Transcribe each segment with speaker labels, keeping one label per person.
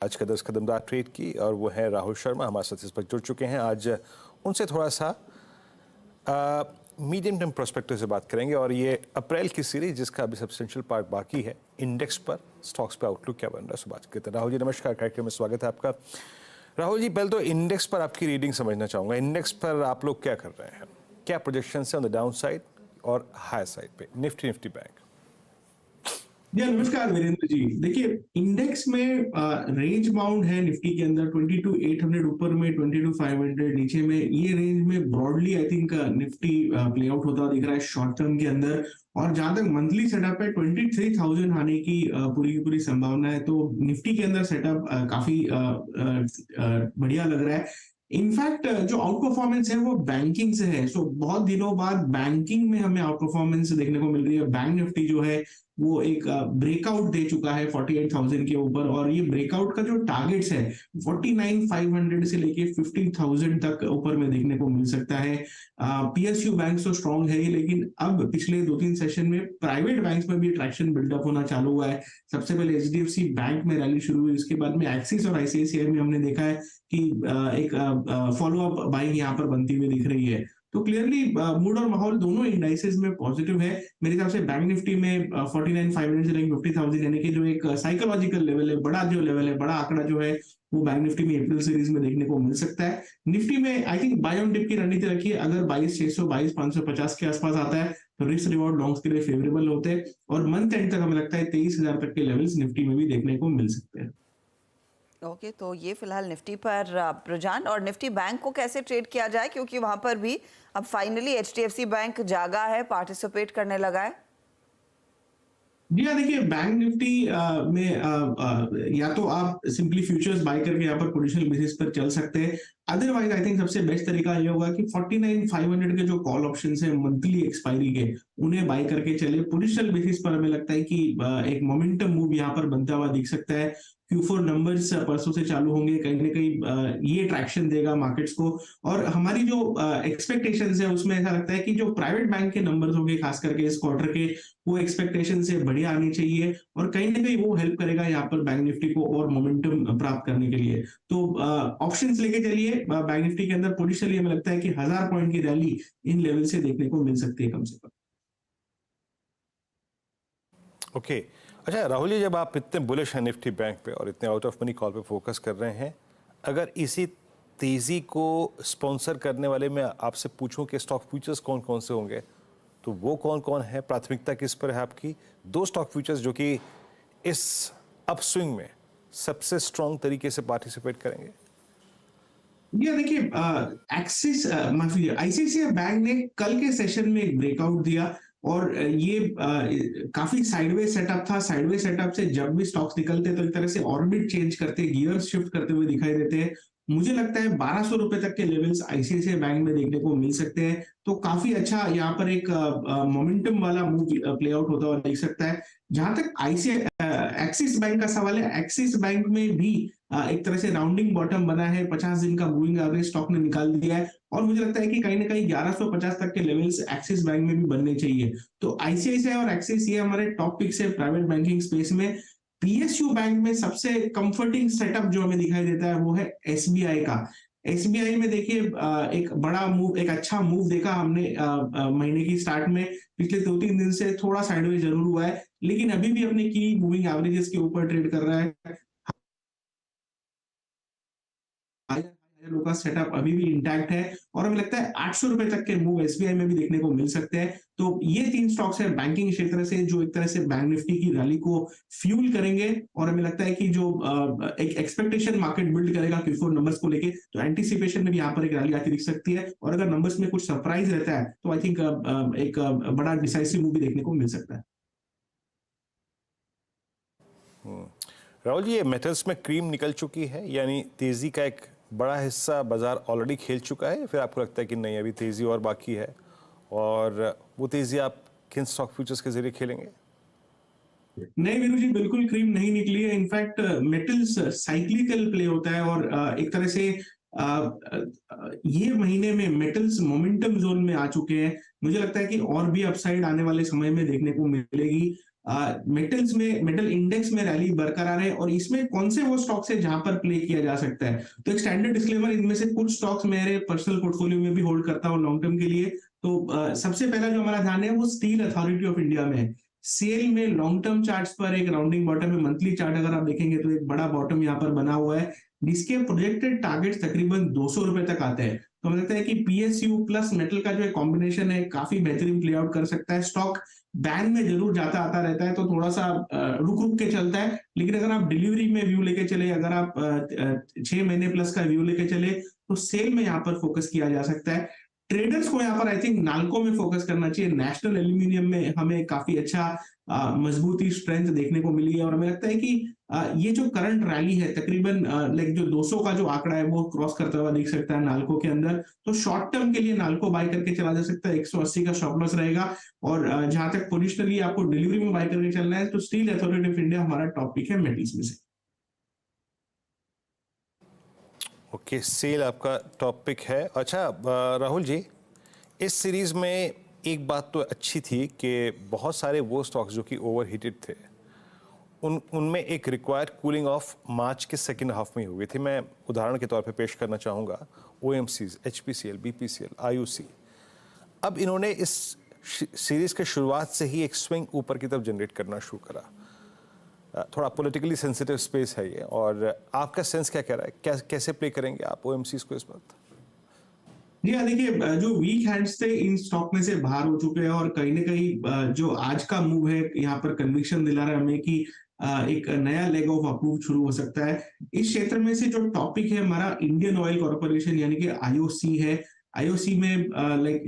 Speaker 1: आज का 10 कदमदार ट्रेड की और वो है राहुल शर्मा हमारे साथ इस वक्त जुड़ चुके हैं। आज उनसे थोड़ा सा मीडियम टर्म प्रोस्पेक्टिव से बात करेंगे और ये अप्रैल की सीरीज जिसका अभी सब्सटेंशियल पार्ट बाकी है, इंडेक्स पर स्टॉक्स पे आउटलुक क्या बन रहा है, सो बात करते हैं। राहुल जी नमस्कार, कार्यक्रम में स्वागत है आपका। राहुल जी, पहले तो इंडेक्स पर आपकी रीडिंग समझना चाहूँगा। इंडेक्स पर आप लोग क्या कर रहे हैं, क्या प्रोजेक्शन है ऑन द डाउन साइड और हाई साइड पे, निफ्टी बैंक?
Speaker 2: जी नमस्कार वीरेंद्र जी। देखिए, इंडेक्स में रेंज बाउंड है निफ्टी के अंदर 22,800 ऊपर में 22,500 नीचे में। ये रेंज में broadly I think Nifty play out होता दिख रहा है शॉर्ट टर्म के अंदर। और जहां तक मंथली सेटअप है 23,000 आने की पूरी की पूरी संभावना है। तो निफ्टी के अंदर सेटअप काफी बढ़िया लग रहा है। इनफैक्ट जो आउट परफॉर्मेंस है वो बैंकिंग से है। सो बहुत दिनों बाद बैंकिंग में हमें आउट परफॉर्मेंस देखने को मिल रही है। बैंक निफ्टी जो है वो एक ब्रेकआउट दे चुका है 48,000 के ऊपर, और ये ब्रेकआउट का जो टारगेट्स है 49,500 से लेके 50,000 तक ऊपर में देखने को मिल सकता है। पीएसयू बैंक तो स्ट्रांग है ही, लेकिन अब पिछले 2-3 सेशन में प्राइवेट बैंक्स में भी ट्रैक्शन बिल्डअप होना चालू हुआ है। सबसे पहले एचडीएफसी बैंक में रैली शुरू हुई, उसके बाद में एक्सिस और आईसीआईसीआई में हमने देखा है कि एक फॉलो अप बाइंग यहाँ पर बनती हुई दिख रही है। तो क्लियरली मूड और माहौल दोनों इंडाइसेस में पॉजिटिव है। मेरे हिसाब से बैंक निफ्टी में 49,500 से लेकर 50,000 यानी कि जो एक साइकोलॉजिकल लेवल है, बड़ा जो लेवल है, बड़ा आंकड़ा जो है वो बैंक निफ्टी में अप्रैल सीरीज में देखने को मिल सकता है। निफ्टी में I think buy on dip की रणनीति रखिए। अगर 22,600 22,550 के आसपास आता है तो रिस्क रिवॉर्ड लॉन्ग्स के लिए फेवरेबल होते हैं, और मंथ एंड तक हमें लगता है 23,000 तक के लेवल्स निफ्टी में भी देखने को मिल सकते हैं।
Speaker 3: ओके, तो ये फिलहाल निफ्टी पर रुझान। और निफ्टी बैंक को कैसे ट्रेड किया जाए, क्योंकि वहां पर भी अब फाइनली एचडीएफसी बैंक जागा है, पार्टिसिपेट करने लगा है।
Speaker 2: जी हाँ, देखिए बैंक निफ्टी में या तो आप सिंपली फ्यूचर्स बाय करके यहाँ पर पोजिशनल बेसिस पर चल सकते हैं। अदरवाइज आई थिंक सबसे बेस्ट तरीका ये होगा कि 49,500 के जो कॉल ऑप्शंस हैं मंथली एक्सपायरी के, उन्हें बाय करके चले। पोजिशनल बेसिस पर हमें लगता है कि एक मोमेंटम मूव यहाँ पर बनता हुआ दिख सकता है। Q4 नंबर्स परसों से चालू होंगे, कहीं ना कहीं ये ट्रैक्शन देगा मार्केट्स को। और हमारी जो एक्सपेक्टेशंस है उसमें ऐसा लगता है कि जो प्राइवेट बैंक के नंबर्स होंगे खास करके इस क्वार्टर के, वो एक्सपेक्टेशन से बढ़िया आनी चाहिए, और कहीं ना कहीं वो हेल्प करेगा यहाँ पर बैंक निफ्टी को और मोमेंटम प्राप्त करने के लिए। तो ऑप्शंस लेके चलिए बैंक निफ्टी के अंदर। पोजिशनली हमें लगता है कि 1000 पॉइंट की रैली इन लेवल से देखने को मिल सकती है कम से कम।
Speaker 1: ओके अच्छा राहुल जी, जब आप इतने बुलिश हैं निफ्टी बैंक पे और इतने आउट ऑफ मनी कॉल पे फोकस कर रहे हैं, अगर इसी तेजी को स्पॉन्सर करने वाले मैं आपसे पूछूं कि स्टॉक फ्यूचर्स कौन कौन से होंगे, तो वो कौन कौन है, प्राथमिकता किस पर है आपकी? दो स्टॉक फ्यूचर्स जो कि इस अपस्विंग में सबसे स्ट्रॉन्ग तरीके से पार्टिसिपेट करेंगे।
Speaker 2: ये देखिए, एक्सिस माफी आईसीआईसीआई बैंक ने कल के सेशन में एक ब्रेकआउट दिया, और ये काफी साइडवेज सेटअप था। साइडवेज सेटअप से जब भी स्टॉक्स निकलते तो एक तरह से ऑर्बिट चेंज करते, गियर्स शिफ्ट करते हुए दिखाई देते हैं। मुझे लगता है 1200 रुपए तक के लेवल्स आईसीआईसीआई बैंक में देखने को मिल सकते हैं। तो काफी अच्छा यहाँ पर एक मोमेंटम वाला मूव प्ले आउट होता हुआ दिख सकता है। जहां तक एक्सिस बैंक का सवाल है, एक्सिस बैंक में भी एक तरह से राउंडिंग बॉटम बना है। 50 दिन का मूविंग एवरेज स्टॉक ने निकाल दिया है, और मुझे लगता है कि कहीं ना कहीं 1150 तक के लेवल्स एक्सिस बैंक में भी बनने चाहिए। तो आईसीआईसीआई और एक्सिस ये हमारे टॉप पिक्स है प्राइवेट बैंकिंग स्पेस में। पीएसयू बैंक में सबसे कंफर्टिंग सेटअप जो हमें दिखाई देता है वो है एसबीआई का। एसबीआई में देखिए एक बड़ा मूव, एक अच्छा मूव देखा हमने महीने की स्टार्ट में। पिछले 2-3 दिन से थोड़ा साइडवेज जरूर हुआ है, लेकिन अभी भी अपने की मूविंग एवरेजेस के ऊपर ट्रेड कर रहा है। लोगों का सेटअप अभी भी इंटैक्ट है, और हमें लगता है 800 रुपए तक के मूव एसबीआई में भी देखने को मिल सकते हैं। तो ये 3 स्टॉक्स है बैंकिंग क्षेत्र से जो एक तरह से बैंक निफ्टी की रैली को फ्यूल करेंगे, और हमें लगता है कि जो एक एक्सपेक्टेशन मार्केट बिल्ड करेगा Q4 नंबर्स को लेके, तो एंटीसिपेशन में भी यहाँ पर एक रैली आती दिख सकती है। और अगर नंबर्स में कुछ सरप्राइज रहता है तो आई थिंक एक बड़ा डिसाइसिव मूव भी देखने को मिल सकता है।
Speaker 1: राहुल जी, ये मेटल्स में क्रीम निकल चुकी है, यानी तेजी का एक बड़ा हिस्सा बाजार ऑलरेडी खेल चुका है, फिर आपको लगता है कि नहीं अभी तेजी और बाकी है, और वो तेजी आप किन स्टॉक फ्यूचर्स के जरिए खेलेंगे?
Speaker 2: नहीं वीरू जी, बिल्कुल क्रीम नहीं निकली है। इनफैक्ट मेटल्स साइक्लिकल प्ले होता है, और एक तरह से ये महीने में मेटल्स मोमेंटम जोन में आ चुके हैं। मुझे लगता है कि और भी अपसाइड आने वाले समय में देखने को मिलेगी। मेटल्स में, मेटल इंडेक्स में रैली बरकरार है और इसमें कौन से वो स्टॉक्स है जहां पर प्ले किया जा सकता है। तो एक स्टैंडर्ड डिस्क्लेमर, इनमें से कुछ स्टॉक्स मेरे पर्सनल पोर्टफोलियो में भी होल्ड करता हूँ लॉन्ग टर्म के लिए। तो सबसे पहला जो हमारा ध्यान है वो स्टील अथॉरिटी ऑफ इंडिया में है। सेल में लॉन्ग टर्म चार्ट्स पर एक राउंडिंग बॉटम है, मंथली चार्ट अगर आप देखेंगे तो एक बड़ा बॉटम यहाँ पर बना हुआ है, जिसके प्रोजेक्टेड टारगेट तकरीबन 200 रुपए तक आते हैं। तो मुझे लगता है कि पीएसयू प्लस मेटल का जो कॉम्बिनेशन है काफी बेहतरीन प्ले आउट कर सकता है। स्टॉक बैंड में जरूर जाता आता रहता है, तो थोड़ा सा रुक रुक के चलता है, लेकिन अगर आप डिलीवरी में व्यू लेके चले, अगर आप 6 महीने प्लस का व्यू लेके चले, तो सेल में यहाँ पर फोकस किया जा सकता है। ट्रेडर्स को यहाँ पर आई थिंक नाल्को में फोकस करना चाहिए। नेशनल एल्यूमिनियम में हमें काफी अच्छा मजबूती, स्ट्रेंथ देखने को मिली है और हमें लगता है कि ये जो करंट रैली है तकरीबन लाइक जो 200 का जो आंकड़ा है वो क्रॉस करता हुआ दिख सकता है नाल्को के अंदर। तो शॉर्ट टर्म के लिए नाल्को बाय करके चला जा सकता है, 180 का स्टॉप लॉस रहेगा। और जहां तक पोजिशनली आपको डिलीवरी में बाय करके चलना है, तो स्टील अथॉरिटी ऑफ इंडिया हमारा टॉपिक है मेटल्स में से।
Speaker 1: ओके, सेल आपका टॉपिक है। अच्छा राहुल जी, इस सीरीज में एक बात तो अच्छी थी कि बहुत सारे वो स्टॉक्स जो कि ओवर हीटेड थे, उनमें एक रिक्वायर्ड कूलिंग ऑफ मार्च के सेकेंड हाफ में हुई थी। मैं उदाहरण के तौर पे पेश करना चाहूँगा OMCs, HPCL, BPCL, IOC। अब इन्होंने इस सीरीज के शुरुआत से ही एक स्विंग ऊपर की तरफ जनरेट करना शुरू करा। थोड़ा पॉलिटिकली सेंसिटिव स्पेस है ये, और आपका सेंस क्या कह रहा है, कैसे प्ले करेंगे आप OMCs को इस वक्त?
Speaker 2: जी हाँ, देखिए जो वीक हैंड्स थे इन स्टॉक में से बाहर हो चुके हैं और कहीं ना कहीं जो आज का मूव है यहाँ पर कन्विक्शन दिला रहा है हमें कि एक नया लेग ऑफ अप्रूव शुरू हो सकता है। इस क्षेत्र में से जो टॉपिक है हमारा इंडियन ऑयल कॉर्पोरेशन यानी कि IOC है। IOC में लाइक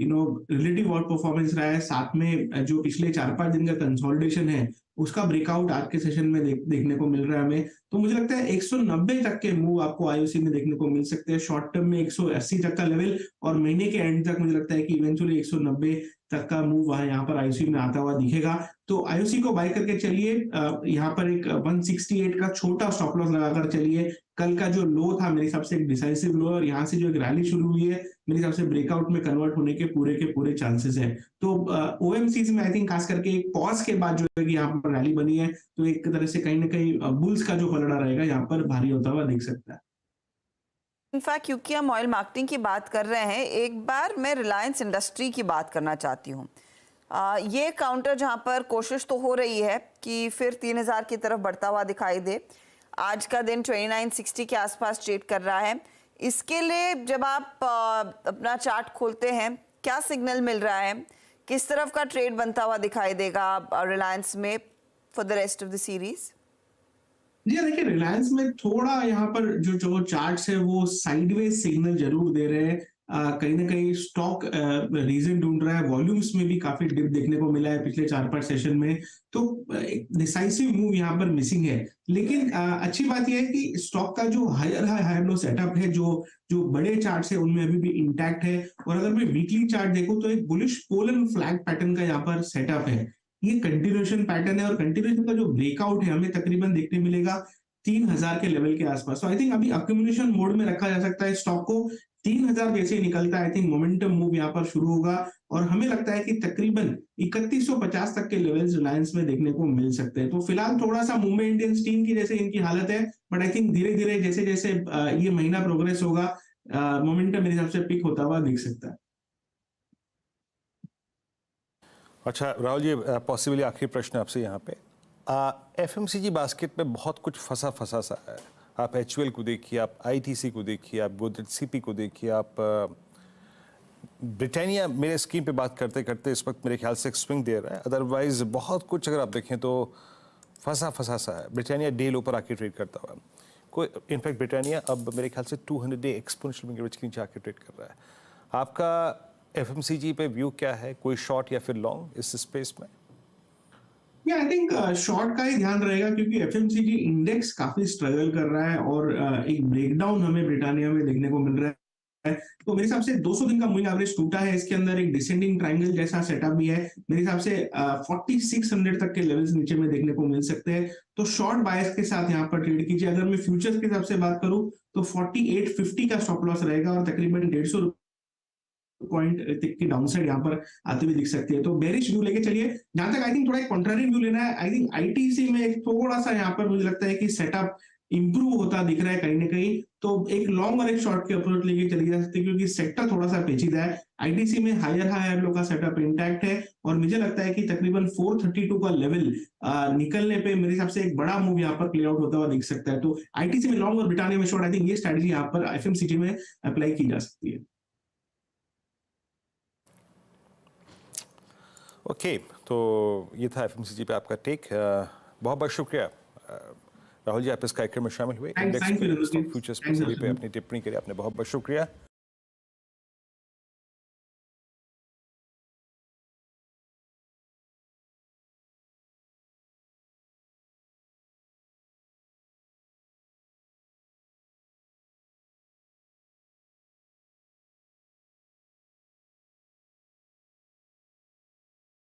Speaker 2: रिलेटिव आउट परफॉर्मेंस रहा है, साथ में जो पिछले 4-5 दिन का कंसोलिडेशन है उसका ब्रेकआउट आज के सेशन में देखने को मिल रहा है हमें। तो मुझे लगता है 190 तक के मूव आपको IOC में देखने को मिल सकते हैं, शॉर्ट टर्म में 180 तक का लेवल, और महीने के एंड तक मुझे लगता है कि इवेंचुअली 190 तक का मूव यहाँ पर IOC में आता हुआ दिखेगा। तो IOC को बाय करके चलिए, यहाँ पर एक 168 का छोटा स्टॉप लॉस लगाकर चलिए। कल का जो लो था मेरे हिसाब से एक डिसाइसिव लो, और यहाँ से जो एक रैली शुरू हुई है मेरे हिसाब से ब्रेकआउट में कन्वर्ट होने के पूरे चांसेस हैं। तो OMCs में आई थिंक खास करके एक पॉज के बाद जो है कि यहाँ पर रैली बनी है, तो एक तरह से कहीं ना कहीं बुल्स का जो पलड़ा रहेगा यहाँ पर भारी होता हुआ दिख सकता है।
Speaker 3: इनफैक्ट क्योंकि हम ऑयल मार्केटिंग की बात कर रहे हैं, एक बार मैं रिलायंस इंडस्ट्री की बात करना चाहती हूँ। ये काउंटर जहाँ पर कोशिश तो हो रही है कि फिर 3000 की तरफ बढ़ता हुआ दिखाई दे। आज का दिन 2960 के आसपास ट्रेड कर रहा है। इसके लिए जब आप अपना चार्ट खोलते हैं, क्या सिग्नल मिल रहा है, किस तरफ का ट्रेड बनता हुआ दिखाई देगा रिलायंस में for the rest of the series?
Speaker 2: जी देखिए, रिलायंस में थोड़ा यहाँ पर जो चार्ट्स है वो साइडवेज सिग्नल जरूर दे रहे हैं। कहीं ना कहीं स्टॉक रीजन ढूंढ रहा है, वॉल्यूम्स में भी काफी डिप देखने को मिला है पिछले 4-5 सेशन में, तो एक डिसाइसिव मूव यहाँ पर मिसिंग है। लेकिन अच्छी बात यह है कि स्टॉक का जो हायर लो सेटअप है, जो बड़े चार्ट्स है उनमें अभी भी इंटैक्ट है। और अगर मैं वीकली चार्ट देखूं तो एक बुलिश पोलन फ्लैग पैटर्न का यहाँ पर सेटअप है, ये कंटिन्यूएशन पैटर्न है, और कंटिन्यूएशन का जो ब्रेकआउट है हमें तकरीबन देखने मिलेगा 3000 के लेवल के आसपास। तो आई थिंक अभी अक्यूमुलेशन मोड में रखा जा सकता है स्टॉक को। 3000 जैसे ही निकलता है आई थिंक मोमेंटम मूव यहाँ पर शुरू होगा, और हमें लगता है कि तकरीबन 3150 तक के लेवल्स रिलायंस में देखने को मिल सकते हैं। तो फिलहाल थोड़ा सा मुंबई इंडियंस टीम की जैसे इनकी हालत है, बट आई थिंक धीरे धीरे जैसे जैसे ये महीना प्रोग्रेस होगा, मोमेंटम मेरे हिसाब से पिक होता हुआ दिख सकता है।
Speaker 1: अच्छा राहुल जी, पॉसिबली आखिरी प्रश्न आपसे यहाँ पे। FMCG बास्केट में बहुत कुछ फंसा सा है। आप HUL को देखिए, आप ITC को देखिए, आप गोदरेज CP को देखिए, आप ब्रिटानिया मेरे स्क्रीन पे बात करते करते इस वक्त मेरे ख्याल से एक स्विंग दे रहा है। अदरवाइज बहुत कुछ अगर आप देखें तो फंसा सा है। ब्रिटानिया डे लो पर आके ट्रेड करता हुआ कोई, इनफैक्ट ब्रिटानिया अब मेरे ख्याल से 200 डे एक्सपोनेंशियल के नीचे आके ट्रेड कर रहा है। आपका FMCG पे व्यू क्या है, कोई शॉर्ट या फिर लॉन्ग इस स्पेस में?
Speaker 2: आई थिंक शॉर्ट का ही ध्यान रहेगा, क्योंकि FMCG इंडेक्स काफी स्ट्रगल कर रहा है और एक ब्रेकडाउन हमें ब्रिटानिया में देखने को मिल रहा है। तो मेरे हिसाब से 200 दिन का मूविंग एवरेज टूटा है, इसके अंदर एक डिसेंडिंग ट्रायंगल जैसा सेटअप भी है। मेरे हिसाब से 4600 तक के लेवल्स नीचे में देखने को मिल सकते हैं। तो शॉर्ट बायस के साथ यहाँ पर ट्रेड कीजिए। अगर मैं फ्यूचर्स के हिसाब से बात करूं तो 4850 का स्टॉप लॉस रहेगा, और तकरीबन 150 पॉइंट तक की डाउनसाइड यहाँ पर आते हुए दिख सकती है, तो बेरिश व्यू लेके चलिए। जहां तक आई थिंक थोड़ा एक कॉन्ट्रारी व्यू लेना है, आई थिंक आईटीसी में एक थोड़ा सा यहाँ पर मुझे लगता है कि सेटअप इंप्रूव होता दिख रहा है कहीं ना कहीं, तो एक लॉन्ग और एक शॉर्ट के अप्रोच लेके चली जा सकती है, क्योंकि सेक्टर थोड़ा सा पेचीदा है। आईटीसी में हायर हाई हम लोग का सेटअप इंटैक्ट है, और मुझे लगता है कि तकरीबन 432 का लेवल निकलने पे मेरे हिसाब से एक बड़ा मूव यहाँ पर प्ले आउट होता हुआ दिख सकता है। तो आईटीसी में लॉन्ग और ब्रिटानिया में शॉर्ट, आई थिंक ये स्ट्रेटजी यहाँ पर एफएमसीजी में अप्लाई की जा सकती है।
Speaker 1: ओके, तो ये था एफएमसीजी पे आपका टेक। बहुत बहुत शुक्रिया राहुल जी, आप इस कार्यक्रम में शामिल हुए।
Speaker 2: Thanks,
Speaker 1: इंडेक्स
Speaker 2: thank you,
Speaker 1: पे,
Speaker 2: Rindu ji.
Speaker 1: स्टॉक फ्यूचर्स पे
Speaker 2: Thanks,
Speaker 1: सभी पे
Speaker 2: Rindu.
Speaker 1: अपनी टिप्पणी करी, आपने बहुत बहुत शुक्रिया।